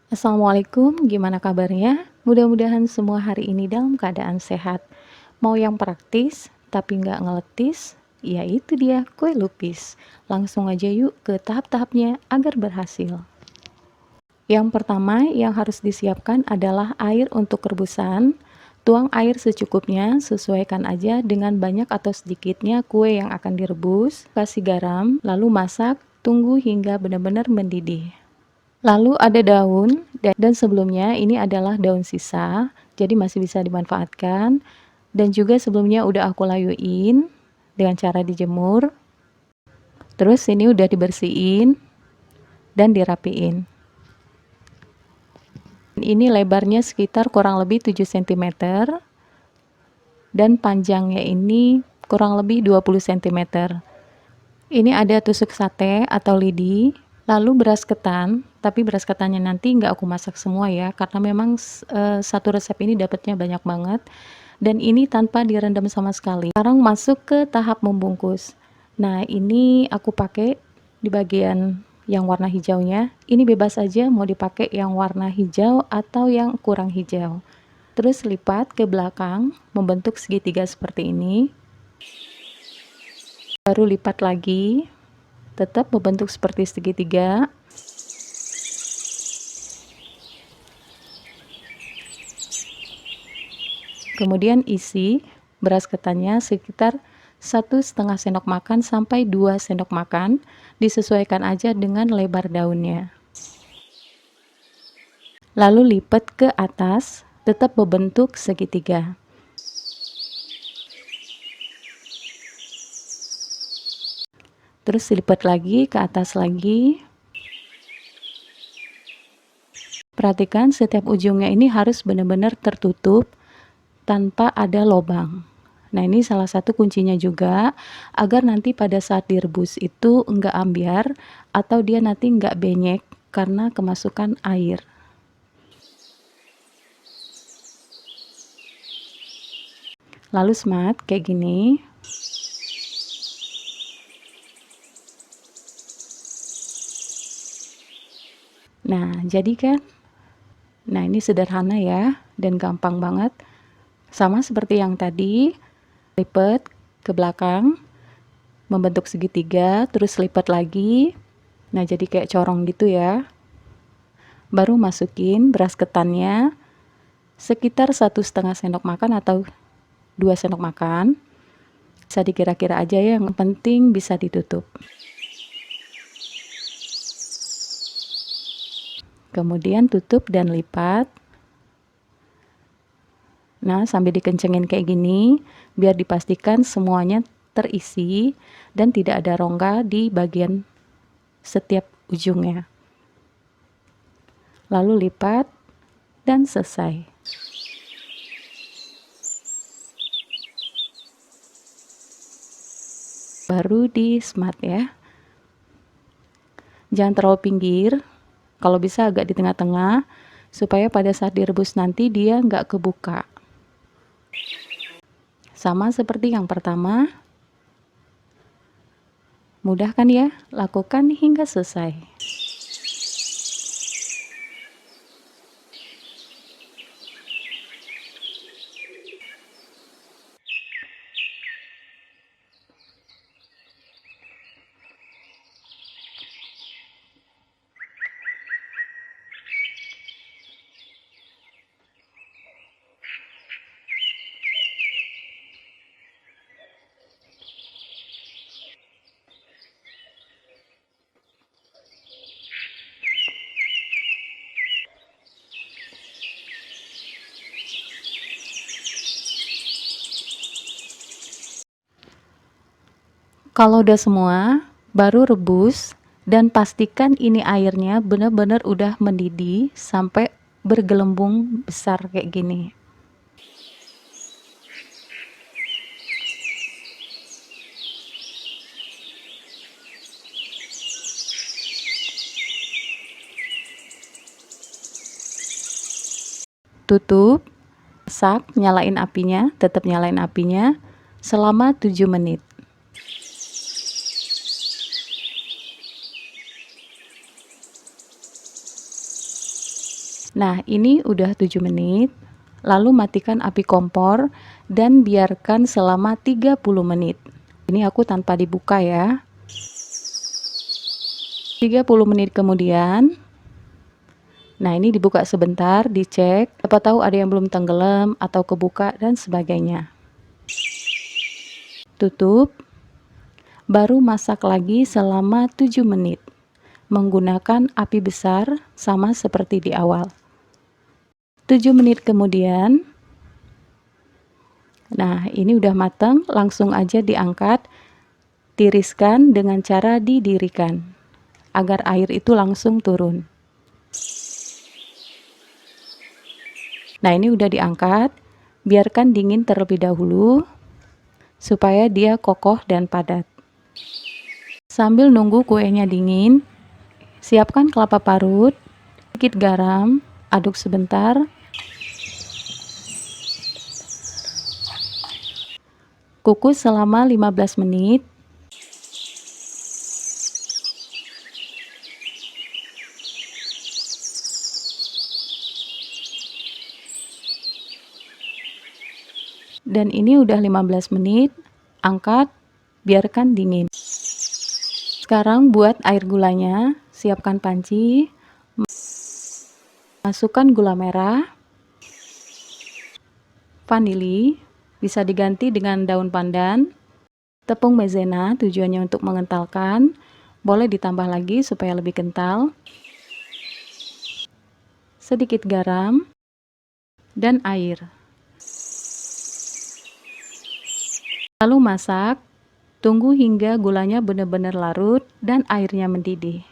Assalamualaikum, gimana kabarnya? Mudah-mudahan semua hari ini dalam keadaan sehat. Mau yang praktis, tapi nggak ngeletis? Ya itu dia, kue lupis. Langsung aja yuk ke tahap-tahapnya agar berhasil. Yang pertama yang harus disiapkan adalah air untuk rebusan. Tuang air secukupnya, sesuaikan aja dengan banyak atau sedikitnya kue yang akan direbus. Kasih garam, lalu masak, tunggu hingga benar-benar mendidih. Lalu ada daun, dan sebelumnya ini adalah daun sisa, jadi masih bisa dimanfaatkan. Dan juga sebelumnya udah aku layuin dengan cara dijemur. Terus ini udah dibersihin dan dirapiin. Ini lebarnya sekitar kurang lebih 7 cm dan panjangnya ini kurang lebih 20 cm. Ini ada tusuk sate atau lidi, lalu beras ketan, tapi beras ketannya nanti nggak aku masak semua ya, karena memang satu resep ini dapatnya banyak banget, dan ini tanpa direndam sama sekali. Sekarang masuk ke tahap membungkus. Nah, ini aku pakai di bagian yang warna hijaunya. Ini bebas aja mau dipakai yang warna hijau atau yang kurang hijau. Terus lipat ke belakang, membentuk segitiga seperti ini. Baru lipat lagi, tetap membentuk seperti segitiga. Kemudian isi beras ketannya sekitar 1,5 sendok makan sampai 2 sendok makan, disesuaikan aja dengan lebar daunnya. Lalu lipat ke atas, tetap membentuk segitiga. Terus lipat lagi ke atas lagi. Perhatikan setiap ujungnya ini harus benar-benar tertutup tanpa ada lubang. Nah, ini salah satu kuncinya juga agar nanti pada saat direbus itu enggak ambiar atau dia nanti enggak benyek karena kemasukan air. Lalu semat kayak gini. Nah, jadi kan? Nah, ini sederhana ya dan gampang banget. Sama seperti yang tadi, lipat ke belakang, membentuk segitiga, terus lipat lagi. Nah, jadi kayak corong gitu ya. Baru masukin beras ketannya sekitar 1,5 sendok makan atau 2 sendok makan. Bisa dikira-kira aja ya, yang penting bisa ditutup. Kemudian tutup dan lipat. Nah, sambil dikencengin kayak gini, biar dipastikan semuanya terisi dan tidak ada rongga di bagian setiap ujungnya. Lalu lipat dan selesai. Baru di semat ya. Jangan terlalu pinggir, kalau bisa agak di tengah-tengah, supaya pada saat direbus nanti dia nggak kebuka. Sama seperti yang pertama. Mudah kan ya? Lakukan hingga selesai. Kalau udah semua, baru rebus dan pastikan ini airnya benar-benar udah mendidih sampai bergelembung besar kayak gini. Tutup, masak, nyalain apinya, tetap nyalain apinya selama 7 menit. Nah, ini udah 7 menit. Lalu matikan api kompor dan biarkan selama 30 menit. Ini aku tanpa dibuka ya. 30 menit kemudian, nah ini dibuka sebentar, dicek, siapa tahu ada yang belum tenggelam atau kebuka dan sebagainya. Tutup, baru masak lagi selama 7 menit. Menggunakan api besar sama seperti di awal. 7 menit kemudian, nah ini udah matang, langsung aja diangkat, tiriskan dengan cara didirikan agar air itu langsung turun. Nah ini udah diangkat, biarkan dingin terlebih dahulu supaya dia kokoh dan padat. Sambil nunggu kuenya dingin, siapkan kelapa parut, sedikit garam, aduk sebentar. Kukus selama 15 menit. Dan ini udah 15 menit, angkat, biarkan dingin. Sekarang buat air gulanya, siapkan panci, masukkan gula merah, vanili, bisa diganti dengan daun pandan, tepung maizena tujuannya untuk mengentalkan, boleh ditambah lagi supaya lebih kental, sedikit garam, dan air. Lalu masak, tunggu hingga gulanya benar-benar larut dan airnya mendidih.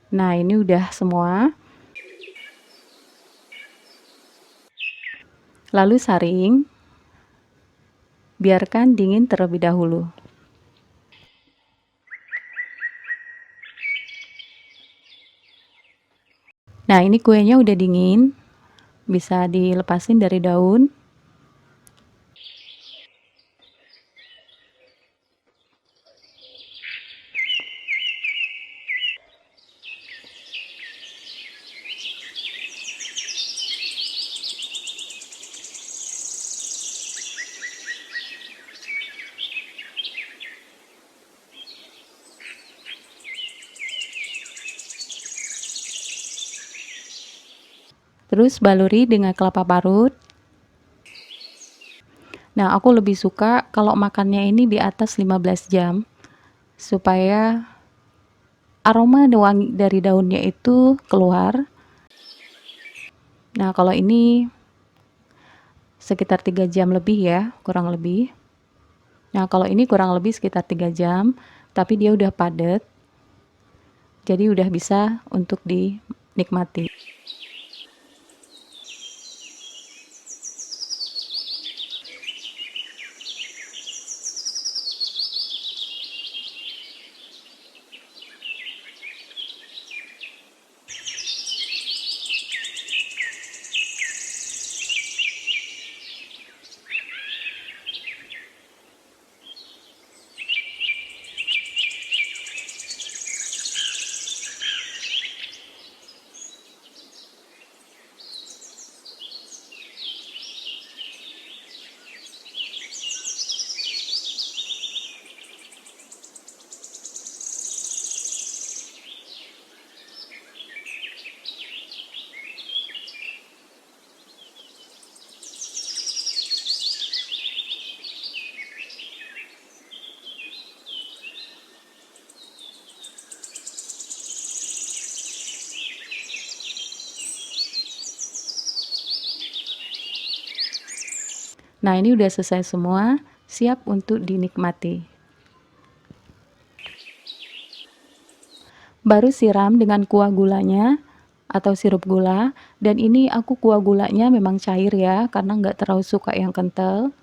Nah, ini udah semua. Lalu saring, biarkan dingin terlebih dahulu. Nah, ini kuenya udah dingin, bisa dilepasin dari daun. Terus baluri dengan kelapa parut. Nah, aku lebih suka kalau makannya ini di atas 15 jam supaya aroma wangi dari daunnya itu keluar. Nah, kalau ini sekitar 3 jam lebih ya, kurang lebih. Nah, kalau ini kurang lebih sekitar 3 jam, tapi dia udah padat. Jadi udah bisa untuk dinikmati. Nah, ini udah selesai semua, siap untuk dinikmati. Baru siram dengan kuah gulanya atau sirup gula, dan ini aku kuah gulanya memang cair ya, karena nggak terlalu suka yang kental.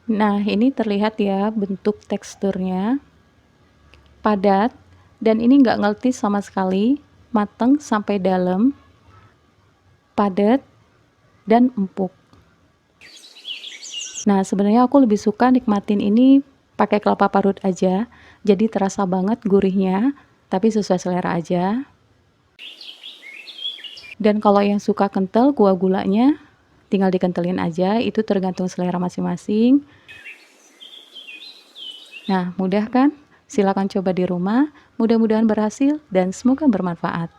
Nah, ini terlihat ya bentuk teksturnya padat dan ini nggak ngeltis sama sekali. mateng sampai dalam, padat, dan empuk. Nah, sebenarnya aku lebih suka nikmatin ini pakai kelapa parut aja, jadi terasa banget gurihnya, tapi sesuai selera aja. Dan kalau yang suka kental kuah gulanya, tinggal dikentelin aja, itu tergantung selera masing-masing. Nah, mudah kan? Silakan coba di rumah, mudah-mudahan berhasil dan semoga bermanfaat.